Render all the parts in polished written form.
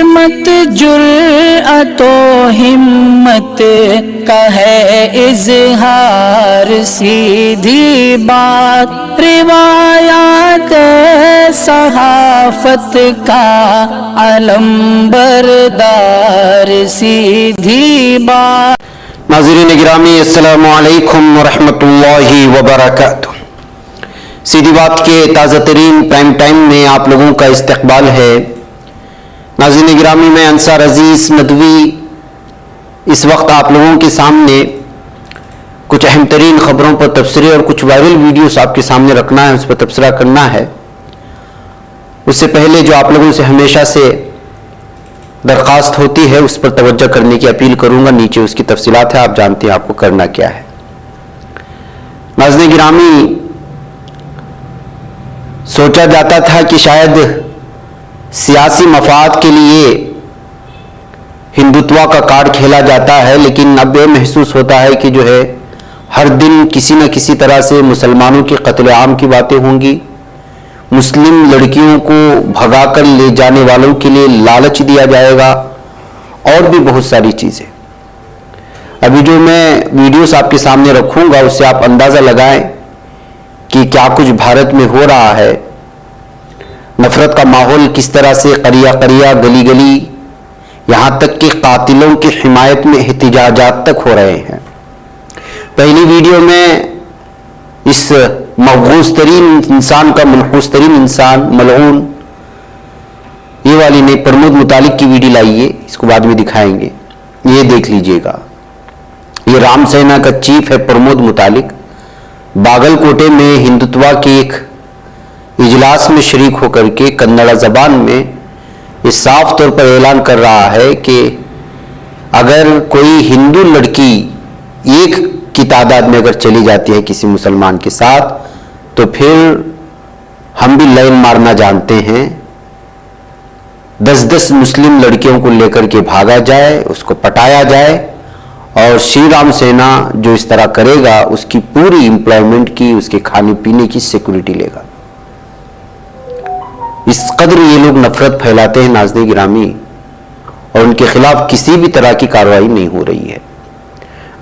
मत जुर्अतो हिम्मत का है इजहार, सीधी बात रिवायात सहाफत का अलम बरदार, सीधी बात। नाज़रीन गिरामी, अस्सलामु अलैकुम वरहमतुल्लाहि वबरकातुह। सीधी बात के ताज़ा तरीन प्राइम टाइम में आप लोगों का इस्तकबाल है। नाज़रीन गिरामी, मैं अंसार अजीज़ नदवी इस वक्त आप लोगों के सामने कुछ अहम तरीन खबरों पर तबसरे और कुछ वायरल वीडियोस आपके सामने रखना है, उस पर तबसरा करना है। उससे पहले जो आप लोगों से हमेशा से दरख्वास्त होती है उस पर तवज्जो करने की अपील करूंगा। नीचे उसकी तफसीलात है, आप जानते हैं आपको करना क्या है। नाज़रीन गिरामी, सोचा जाता था कि शायद सियासी मफाद के लिए हिंदुत्व का कार्ड खेला जाता है, लेकिन अब यह महसूस होता है कि जो है हर दिन किसी न किसी तरह से मुसलमानों के कत्लेआम की बातें होंगी, मुस्लिम लड़कियों को भगाकर ले जाने वालों के लिए लालच दिया जाएगा और भी बहुत सारी चीज़ें। अभी जो मैं वीडियोस आपके सामने रखूंगा उससे आप अंदाज़ा लगाएं कि क्या कुछ भारत में हो रहा है। नफरत का माहौल किस तरह से करिया करिया, गली गली, यहाँ तक कि कातिलों की हिमायत में एहतिजाजात तक हो रहे हैं। पहली वीडियो में इस मवगूस तरीन इंसान का, मनहूस तरीन इंसान, मलऊन, ये वाली ने प्रमोद मुतालिक की वीडियो लाई है, इसको बाद में दिखाएंगे। ये देख लीजिएगा, ये राम सेना का चीफ है प्रमोद मुतालिक। बागलकोटे में हिंदुत्व के एक इजलास में शरीक होकर के कन्नड़ा जबान में ये साफ तौर पर ऐलान कर रहा है कि अगर कोई हिंदू लड़की एक की तादाद में अगर चली जाती है किसी मुसलमान के साथ, तो फिर हम भी लाइन मारना जानते हैं। 10-10 मुस्लिम लड़कियों को लेकर के भागा जाए, उसको पटाया जाए, और श्री राम सेना जो इस तरह करेगा उसकी पूरी एम्प्लॉयमेंट की, उसके खाने पीने की सिक्योरिटी लेगा। इस कदर ये लोग नफरत फैलाते हैं नाज़रीन गिरामी, और उनके खिलाफ किसी भी तरह की कार्रवाई नहीं हो रही है।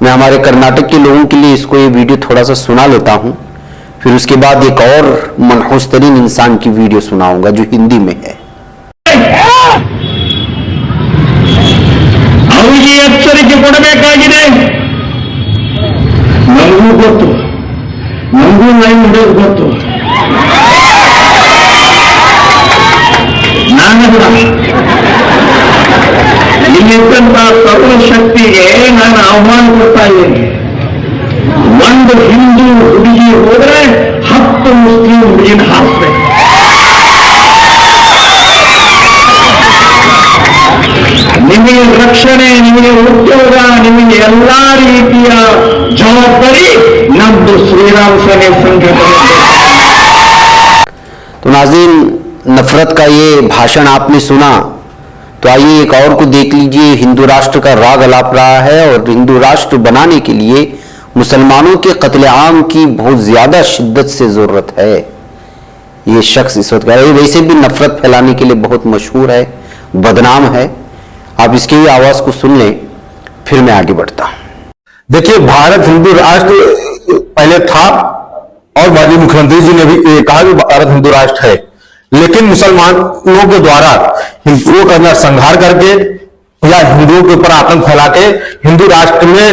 मैं हमारे कर्नाटक के लोगों के लिए इसको ये वीडियो थोड़ा सा सुना लेता हूं, फिर उसके बाद एक और मनहूस तरीन इंसान की वीडियो सुनाऊंगा जो हिंदी में है। ಅವರಿಗೆ ಎಚ್ಚರಿಕೆ ಕೊಡಬೇಕಾಗಿದೆ। ನಮಗೂ ಗೊತ್ತು, ನಮಗೂ ಲೈನ್ ಹಿಡಿಯೋದು ಗೊತ್ತು। ನಾನು ಕೂಡ ಇಲ್ಲಿದ್ದಂತ ಸರ್ವಶಕ್ತಿಗೆ ನಾನು ಆಹ್ವಾನ ಕೊಡ್ತಾ ಇದ್ದೀನಿ। ಒಂದು ಹಿಂದೂ ಹುಡುಗಿ ಹೋದ್ರೆ 10 ಮುಸ್ಲಿಂ ಹುಡುಗಿನ ಹಾಕ್ಬೇಕು। ನಿಮಗೆ ರಕ್ಷಣೆ, ನಿಮಗೆ ಉದ್ಯೋಗ, ನಿಮಗೆ ಎಲ್ಲಾ ರೀತಿಯ ಜವಾಬ್ದಾರಿ ನಮ್ದು ಶ್ರೀರಾಮ ಸೇನೆ संगठन। तो नाज़रीन, नफरत का ये भाषण आपने सुना, तो आइए एक और को देख लीजिए। हिंदू राष्ट्र का राग अलाप रहा है और हिंदू राष्ट्र बनाने के लिए मुसलमानों के कत्लेआम की बहुत ज्यादा शिद्दत से जरूरत है। ये शख्स इस वक्त कह रहा है, वैसे भी नफरत फैलाने के लिए बहुत मशहूर है, बदनाम है। आप इसकी भी आवाज को सुन लें, फिर मैं आगे बढ़ता हूं। देखिए, भारत हिंदू राष्ट्र पहले था और माननीय मुख्यमंत्री जी ने भी कहा कि भारत हिंदू राष्ट्र है, लेकिन मुसलमानों के द्वारा हिंदुओं का नरसंहार करके या हिंदुओं के ऊपर आतंक फैला के हिंदू राष्ट्र में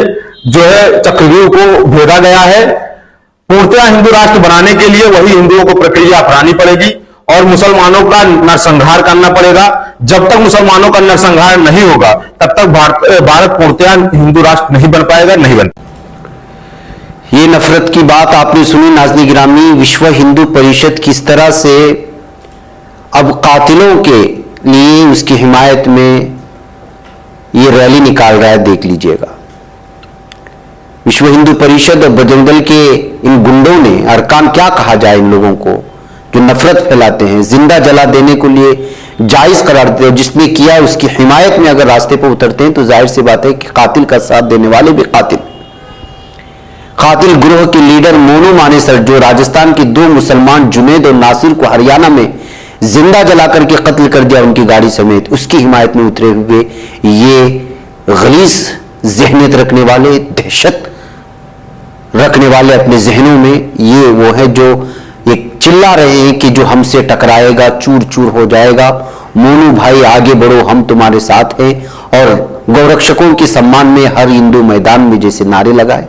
जो है चक्रव्यूह को भेदा गया है। पूर्णतः हिंदू राष्ट्र बनाने के लिए वही हिंदुओं को प्रक्रिया अपनानी पड़ेगी और मुसलमानों का नरसंहार करना पड़ेगा। जब तक मुसलमानों का नरसंहार नहीं होगा तब तक भारत पूर्णतः हिंदू राष्ट्र नहीं बन पाएगा, नहीं बन। ये नफरत की बात आपने सुनी नाज़रीन गिरामी। विश्व हिंदू परिषद किस तरह से अब कातिलों के लिए उसकी हिमायत में ये रैली निकाल रहा है, देख लीजिएगा। विश्व हिंदू परिषद और बजरंग दल के इन गुंडों ने, अरकान क्या कहा जाए इन लोगों को, जो नफरत फैलाते हैं, जिंदा जला देने को लिए जायज करार देते हैं। जिसने किया उसकी हिमायत में अगर रास्ते पर उतरते हैं तो जाहिर सी बात है कि कातिल का साथ देने वाले भी कातिल। कातिल गिरोह के लीडर मोनू मानेसर, जो राजस्थान के 2 मुसलमान जुनैद और नासिर को हरियाणा में जिंदा जला करके कत्ल कर दिया उनकी गाड़ी समेत, उसकी हिमायत में उतरे हुए ये गलीज ज़हनियत रखने वाले, दहशत रखने वाले अपने जहनों में, ये वो है जो ये चिल्ला रहे हैं कि जो हमसे टकराएगा चूर चूर हो जाएगा, मोनू भाई आगे बढ़ो हम तुम्हारे साथ हैं। और गौरक्षकों के सम्मान में हर हिंदू मैदान में जैसे नारे लगाए,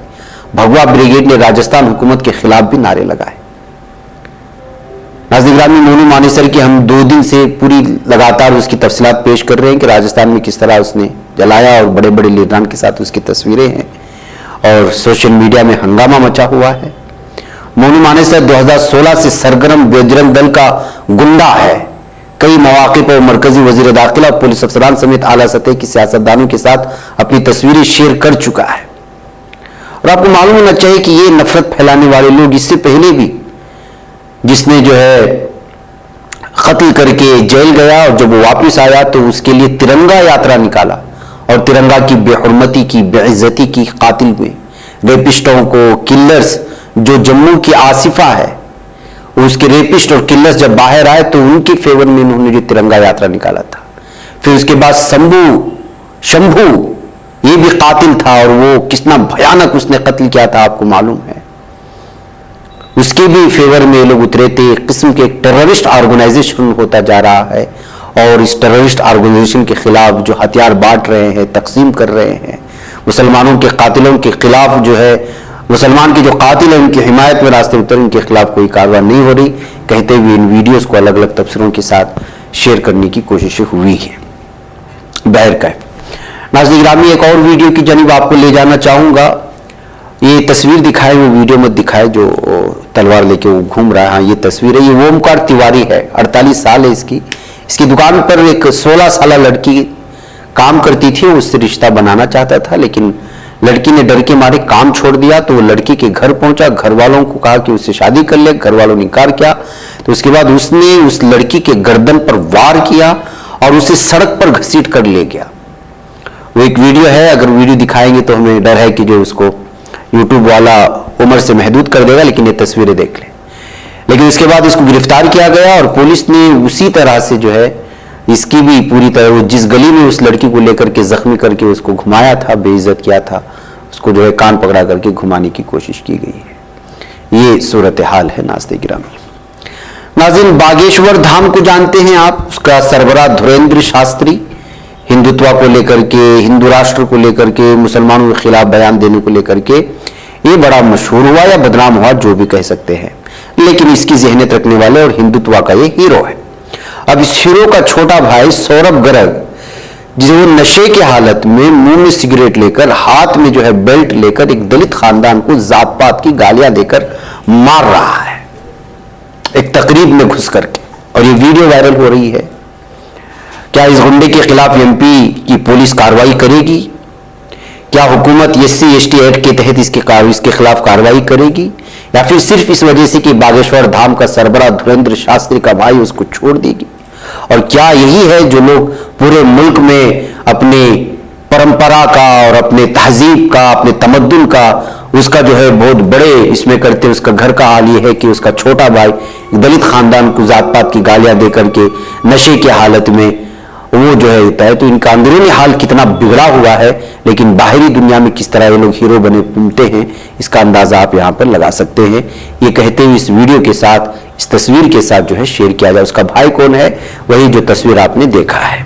भगवा ब्रिगेड ने राजस्थान हुकूमत के खिलाफ भी नारे लगाए। नाज़रीन गिरामी, मोनू मानेसर की हम 2 दिन से पूरी लगातार उसकी तफसीलात पेश कर रहे हैं कि राजस्थान में किस तरह उसने जलाया और बड़े बड़े लीडरान के साथ उसकी तस्वीरें हैं और सोशल मीडिया में हंगामा मचा हुआ है। मोनू मानेसर 2016 से सरगर्म बजरंग दल का गुंडा है। कई मौके पर मरकजी वजीर दाखिला और पुलिस अफसरान समेत आला सतह की सियासतदानों के साथ अपनी तस्वीरें शेयर कर चुका है। और आपको मालूम होना चाहिए कि ये नफरत फैलाने वाले लोग इससे पहले भी, जिसने जो है कत्ल करके जेल गया और जब वो वापस आया तो उसके लिए तिरंगा यात्रा निकाला और तिरंगा की बेहुरमती की, बेइज्जती की, कातिल में रेपिस्टों को, किलर्स, जो जम्मू की आसिफा है उसके रेपिस्ट और किलर्स जब बाहर आए तो उनके फेवर में उन्होंने जो तिरंगा यात्रा निकाला था। फिर उसके बाद शंभू ये भी कातिल था और वो कितना भयानक उसने कत्ल किया था आपको मालूम है। उसके भी फेवर में लोग उतरे थे। एक किस्म के टेररिस्ट ऑर्गेनाइजेशन होता जा रहा है और इस टेररिस्ट ऑर्गेनाइजेशन के खिलाफ जो हथियार बांट रहे हैं, तकसीम कर रहे हैं, मुसलमानों के कातिलों के खिलाफ जो है, मुसलमान के जो कातिल हैं उनकी हिमायत में रास्ते उतर, उनके खिलाफ कोई कार्रवाई नहीं हो रही, कहते हुए इन वीडियोस को अलग अलग तफसीरों के साथ शेयर करने की कोशिशें हुई है। बहरकैफ नाज़रीन गिरामी, एक और वीडियो की जानिब आपको ले जाना चाहूंगा। ये तस्वीर दिखाए, वो वीडियो मत दिखाए जो तलवार लेके वो घूम रहा है। हाँ, ये तस्वीर है, ये ओमकार तिवारी है, 48 साल है इसकी दुकान पर एक 16 साल लड़की काम करती थी, उससे रिश्ता बनाना चाहता था लेकिन लड़की ने डर के मारे काम छोड़ दिया। तो वो लड़की के घर पहुंचा, घर वालों को कहा कि उससे शादी कर ले, घर वालों ने इनकार किया। तो उसके बाद उसने उस लड़की के गर्दन पर वार किया और उसे सड़क पर घसीट कर ले गया। वो एक वीडियो है, अगर वीडियो दिखाएंगे तो हमें डर है कि जो उसको यूट्यूब वाला उम्र से महदूद कर देगा, लेकिन ये तस्वीरें देख लें। लेकिन उसके बाद इसको गिरफ्तार किया गया और पुलिस ने उसी तरह से जो है इसकी भी पूरी तरह, जिस गली में उस लड़की को लेकर के जख्मी करके उसको घुमाया था, बेइज्जत किया था, उसको जो है कान पकड़ा करके घुमाने की कोशिश की गई है। ये सूरत हाल है नाज़रीन गिरामी। नाज़रीन, बागेश्वर धाम को जानते हैं आप, उसका सरबराह धुरेंद्र शास्त्री हिंदुत्व को लेकर के, हिंदू राष्ट्र को लेकर के, मुसलमानों के खिलाफ बयान देने को लेकर के ये बड़ा मशहूर हुआ या बदनाम हुआ, जो भी कह सकते हैं, लेकिन इसकी ज़हनियत रखने वाले और हिंदुत्व का ये हीरो है। अब इस हीरो का छोटा भाई सौरभ गर्ग, जो नशे की हालत में मुंह में सिगरेट लेकर, हाथ में जो है बेल्ट लेकर एक दलित खानदान को जात पात की गालियां देकर मार रहा है एक तकरीब में घुस करके, और ये वीडियो वायरल हो रही है। क्या इस गुंडे के खिलाफ एमपी की पुलिस कार्रवाई करेगी? क्या हुकूमत SC ST एक्ट के तहत इसके खिलाफ कार्रवाई करेगी, या फिर सिर्फ इस वजह से कि बागेश्वर धाम का सरबराह धुरेंद्र शास्त्री का भाई उसको छोड़ देगी? और क्या यही है जो लोग पूरे मुल्क में अपने परंपरा का और अपने तहजीब का, अपने तमद्दुन का, उसका जो है बहुत बड़े इसमें करते हैं? उसका घर का हाल ये है कि उसका छोटा भाई दलित खानदान को जात पात की गालियां देकर के नशे की हालत में वो जो है होता है। तो इनका अंदरूनी हाल कितना बिगड़ा हुआ है, लेकिन बाहरी दुनिया में किस तरह ये लोग हीरो बने घूमते हैं, इसका अंदाजा आप यहां पर लगा सकते हैं। ये कहते हुए इस वीडियो के साथ, इस तस्वीर के साथ जो है शेयर किया जाए। उसका भाई कौन है? वही जो तस्वीर आपने देखा है।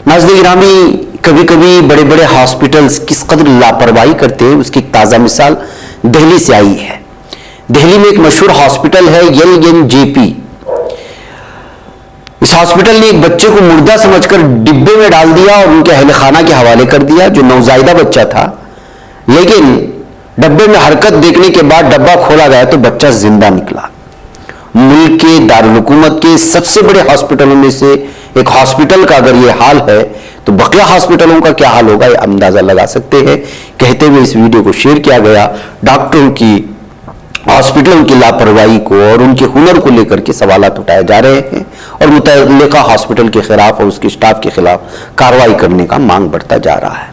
नाज़रीन गिरामी, कभी कभी बड़े बड़े हॉस्पिटल्स किस कदर लापरवाही करते हैं, उसकी एक ताजा मिसाल दिल्ली से आई है। दिल्ली में एक मशहूर हॉस्पिटल है LNJP। इस हॉस्पिटल ने एक बच्चे को मुर्दा समझकर डिब्बे में डाल दिया और उनके अहले खाना के हवाले कर दिया, जो नवजायदा बच्चा था। लेकिन डब्बे में हरकत देखने के बाद डब्बा खोला गया तो बच्चा जिंदा निकला। मुल्क के दारुल हुकूमत के सबसे बड़े हॉस्पिटलों में से एक हॉस्पिटल का अगर यह हाल है तो बकिया हॉस्पिटलों का क्या हाल होगा, यह अंदाजा लगा सकते हैं। कहते हुए इस वीडियो को शेयर किया गया। डॉक्टरों की, हॉस्पिटलों की लापरवाही को और उनके हुनर को लेकर के सवालात उठाए जा रहे हैं और मुतल्लिका हॉस्पिटल के खिलाफ और उसके स्टाफ के खिलाफ कार्रवाई करने का मांग बढ़ता जा रहा है।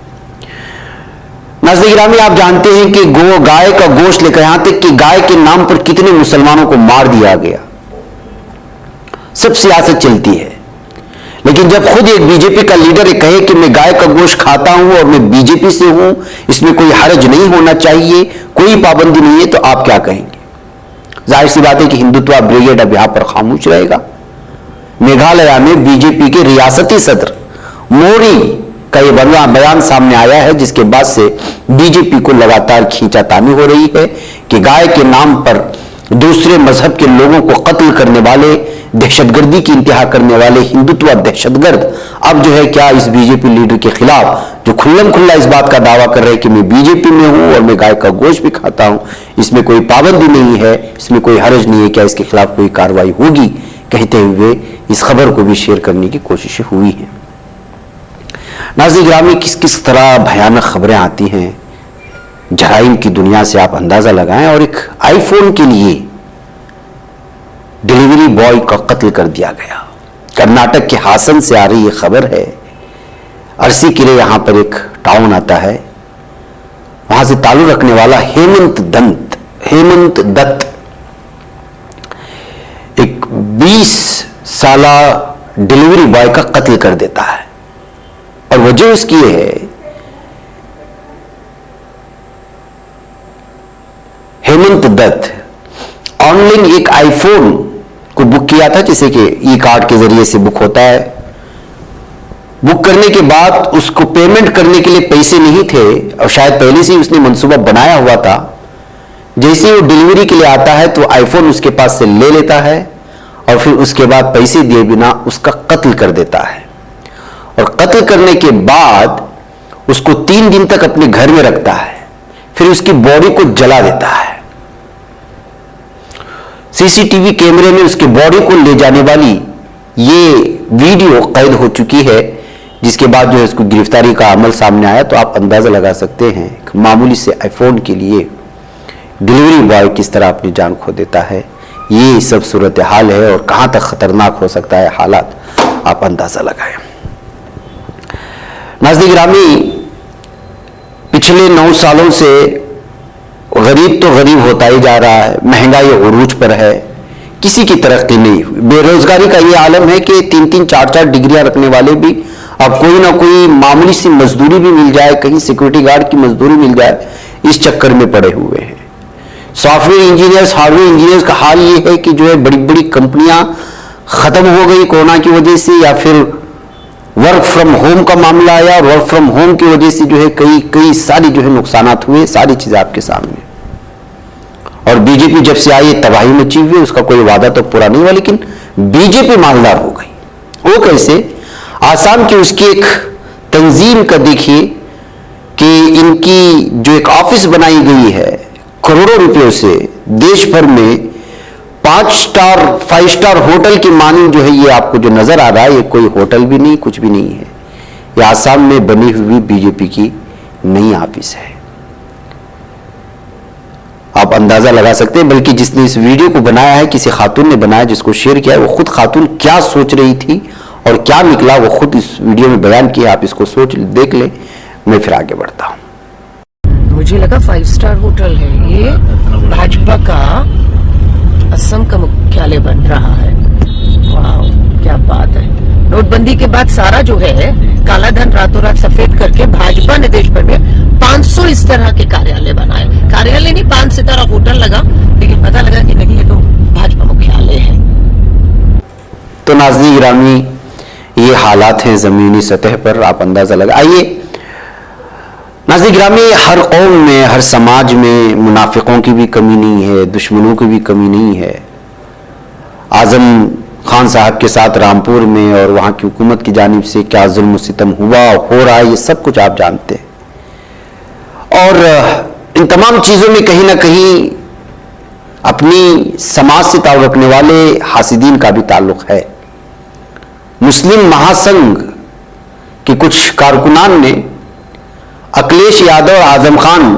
नाज़रीन गिरामी, आप जानते हैं कि गाय का गोश्त लेकर, यहां तक कि गाय के नाम पर कितने मुसलमानों को मार दिया गया। सब सियासत चलती है। लेकिन जब खुद एक बीजेपी का लीडर ये कहे कि मैं गाय का गोश्त खाता हूं और मैं बीजेपी से हूं, इसमें कोई हर्ज नहीं होना चाहिए, कोई पाबंदी नहीं है, तो आप क्या कहेंगे? जाहिर सी बात है कि हिंदुत्व ब्रिगेड अब यहां पर खामोश रहेगा। मेघालय में बीजेपी के रियासती सदर मोरी का ये बयान सामने आया है, जिसके बाद से बीजेपी को लगातार खींचातानी हो रही है कि गाय के नाम पर दूसरे मजहब के लोगों को कत्ल करने वाले, दहशतगर्दी की इंतहा करने वाले हिंदुत्व दहशतगर्द अब जो है क्या इस बीजेपी लीडर के खिलाफ जो खुल्लम खुल्ला इस बात का दावा कर रहे हैं कि मैं बीजेपी में हूं और मैं गाय का गोश्त भी खाता हूं, इसमें कोई पाबंदी नहीं है, इसमें कोई हर्ज नहीं है, क्या इसके खिलाफ कोई कार्रवाई होगी, कहते हुए इस खबर को भी शेयर करने की कोशिश हुई है। नाज़रीन गिरामी, किस किस तरह भयानक खबरें आती हैं जराइम की दुनिया से आप अंदाजा लगाएं। और एक आईफोन के लिए डिलीवरी बॉय का कत्ल कर दिया गया। कर्नाटक के हासन से आ रही यह खबर है। अरसीकेरे यहां पर एक टाउन आता है, वहां से ताल्लुक रखने वाला हेमंत दत्त एक 20 साला डिलीवरी बॉय का कत्ल कर देता है। और वजह उसकी है, हेमंत दत्त ऑनलाइन एक आईफोन को बुक किया था, जैसे कि ई कार्ड के जरिए से बुक होता है। बुक करने के बाद उसको पेमेंट करने के लिए पैसे नहीं थे और शायद पहले से ही उसने मंसूबा बनाया हुआ था। जैसे ही वो डिलीवरी के लिए आता है तो आईफोन उसके पास से ले लेता है और फिर उसके बाद पैसे दिए बिना उसका कत्ल कर देता है। और कत्ल करने के बाद उसको 3 दिन तक अपने घर में रखता है, फिर उसकी बॉडी को जला देता है। सीसीटीवी कैमरे में उसके बॉडी को ले जाने वाली ये वीडियो कैद हो चुकी है, जिसके बाद जो है उसको गिरफ्तारी का अमल सामने आया। तो आप अंदाजा लगा सकते हैं कि मामूली से आईफोन के लिए डिलीवरी बॉय किस तरह अपनी जान खो देता है। ये सब सूरत हाल है और कहां तक खतरनाक हो सकता है हालात, आप अंदाजा लगाएं। नाज़रीन गिरामी, पिछले 9 सालों से गरीब तो गरीब होता ही जा रहा है, महंगाई उरूज पर है, किसी की तरक्की नहीं हुई। बेरोजगारी का ये आलम है कि 3-3, 4-4 डिग्रियां रखने वाले भी अब कोई ना कोई मामूली सी मजदूरी भी मिल जाए, कहीं सिक्योरिटी गार्ड की मजदूरी मिल जाए, इस चक्कर में पड़े हुए हैं। सॉफ्टवेयर इंजीनियर्स, हार्डवेयर इंजीनियर्स का हाल ये है कि जो है बड़ी बड़ी कंपनियां खत्म हो गई कोरोना की वजह से, या फिर वर्क फ्रॉम होम का मामला आया और वर्क फ्रॉम होम की वजह से जो है कई सारी जो है नुकसानात हुए। सारी चीजें आपके सामने। और बीजेपी जब से आई तबाही मची हुई, उसका कोई वादा तो पूरा नहीं हुआ, लेकिन बीजेपी मालदार हो गई। वो कैसे? आसाम की उसकी एक तंजीम का देखिए कि इनकी जो एक ऑफिस बनाई गई है करोड़ों रुपयों से, देश भर में 5 स्टार 5 स्टार होटल की मानिंद जो है ये आपको जो नजर आ रहा है, ये कोई होटल भी नहीं, कुछ भी नहीं है। ये आसाम में बनी हुई बीजेपी की नई ऑफिस है। आप अंदाजा लगा सकते हैं। बल्कि जिसने इस वीडियो को बनाया है किसी खातून ने बनाया, जिसको शेयर किया है, वो खुद खातून क्या सोच रही थी और क्या निकला वो खुद इस वीडियो में बयान किया। आप इसको देख ले, मैं फिर आगे बढ़ता हूं। मुझे लगा 5 स्टार होटल है। ये भाजपा का असम का मुख्यालय बन रहा है। वाह, क्या बात है। नोटबंदी के बाद सारा जो है काला धन रातों रात सफेद करके भाजपा ने देश भर में 500 इस तरह के कार्यालय बनाए। कार्यालय नहीं, 5 सितारा होटल लगा, लेकिन पता लगा कि नहीं, ये तो भाजपा मुख्यालय है। तो नाज़रीन गिरामी, ये हालात हैं जमीनी सतह पर, आप अंदाजा लगाइए। नाज़रीन गिरामी, हर कौम में, हर समाज में मुनाफिकों की भी कमी नहीं है, दुश्मनों की भी कमी नहीं है। आजम खान साहब के साथ रामपुर में और वहां की हुकूमत की जानिब से क्या जुल्म सितम हुआ, हो रहा है, ये सब कुछ आप जानते हैं। और इन तमाम चीजों में कहीं ना कहीं अपनी समाज से ताल्लुक रखने वाले हासिदीन का भी ताल्लुक है। मुस्लिम महासंघ के कुछ कारकुनान ने अखिलेश यादव और आजम खान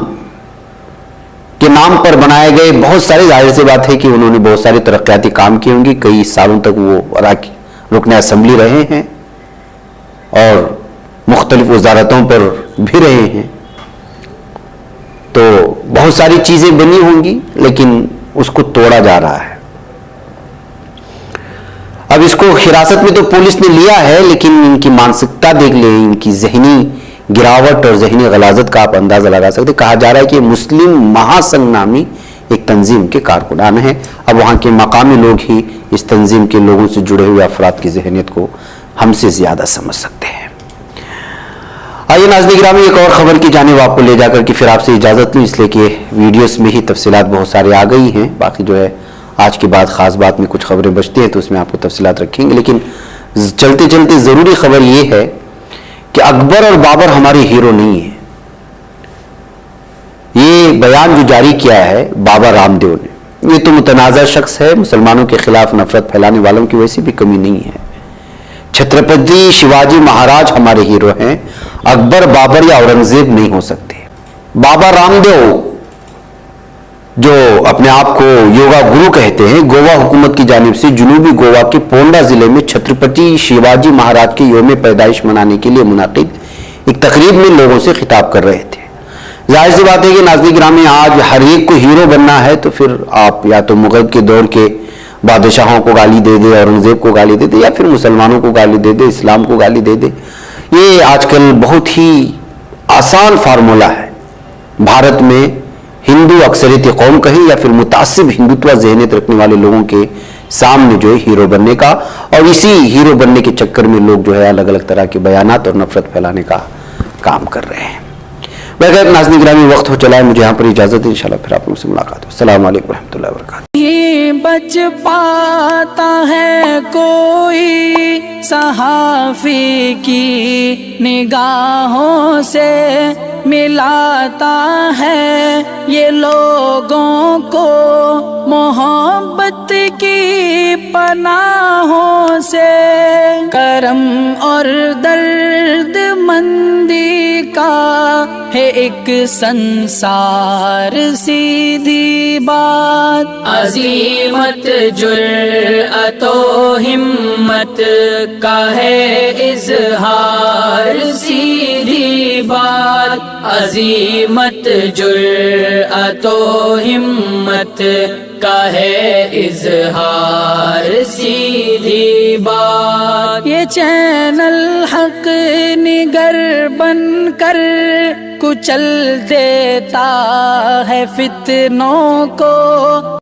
के नाम पर बनाए गए बहुत सारे, जाहिर सी बात है कि उन्होंने बहुत सारे तरक्याती काम किए होंगे, कई सालों तक वो रुकने असेंबली रहे हैं और मुख्तलिफ वजारतों पर भी रहे हैं, तो बहुत सारी चीजें बनी होंगी, लेकिन उसको तोड़ा जा रहा है। अब इसको हिरासत में तो पुलिस ने लिया है, लेकिन इनकी मानसिकता देख ले, इनकी जहनी गिरावट और जहनी गलाजत का आप अंदाजा लगा सकते। कहा जा रहा है कि मुस्लिम महासंघ नामी एक तंजीम के कारकुनान हैं। अब वहां के मकामी लोग ही इस तंजीम के लोगों से जुड़े हुए अफराद की जहनीत को हमसे ज्यादा समझ सकते हैं। आइए नाज़रीन गिरामी, एक और खबर की जानिब आपको ले जाकर के फिर आपसे इजाजत लूं, इसलिए कि वीडियोस में ही तफसीलात बहुत सारे आ गई हैं। बाकी जो है आज के बाद खास बात में कुछ खबरें बचती हैं तो उसमें आपको तफसीलात रखेंगे, लेकिन चलते चलते जरूरी खबर यह है कि अकबर और बाबर हमारे हीरो नहीं है। ये बयान जो जारी किया है बाबा रामदेव ने, ये तो मुतनाज़ा शख्स है, मुसलमानों के खिलाफ नफरत फैलाने वालों की वैसी भी कमी नहीं है। छत्रपति शिवाजी महाराज हमारे हीरो हैं, अकबर बाबर या औरंगजेब नहीं हो सकते। बाबा रामदेव जो अपने आप को योगा गुरु कहते हैं, गोवा हुकूमत की जानिब से जुनूबी गोवा के पोंडा जिले में छत्रपति शिवाजी महाराज के यौम पैदाइश मनाने के लिए मुनाकिद एक तकरीब में लोगों से खिताब कर रहे थे। जाहिर सी बात है कि नाज़रीन गिरामी, आज हर एक को हीरो बनना है तो फिर आप या तो मुगल के दौर के बादशाहों को गाली दे दे, औरंगजेब को गाली दे दे, या फिर मुसलमानों को गाली दे दे, इस्लाम को गाली दे दे। ये आजकल बहुत ही आसान फार्मूला है। भारत में हिंदू अक्सरियती कौम कहीं या फिर मुतासिब हिंदुत्व ज़हनियत रखने वाले लोगों के सामने जो है हीरो बनने का, और इसी हीरो बनने के चक्कर में लोग जो है अलग अलग तरह के बयानात और नफरत फैलाने का काम कर रहे हैं। बगैर नाज़रीन गिरामी, वक्त हो चला है, मुझे यहाँ पर इजाजत है। इंशाल्लाह फिर आप लोगों से मुलाकात हो। अस्सलाम वालेकुम रहमतुल्लाहि व बरकातुहू। ही बच पाता है कोई सहाफी की निगाहों से, मिलाता है ये लोगों को मोहब्बत की पनाहों से। करम और दर्द मंदी का है एक संसार, सीधी बात अजीमत जुर्अतो हिम्मत का है इजहार, सीधी बात अजीमत जुर्अतो हिम्मत का है इजहार, सीधी बात। ये चैनल हक निगर बनकर कुचल देता है फितनों को।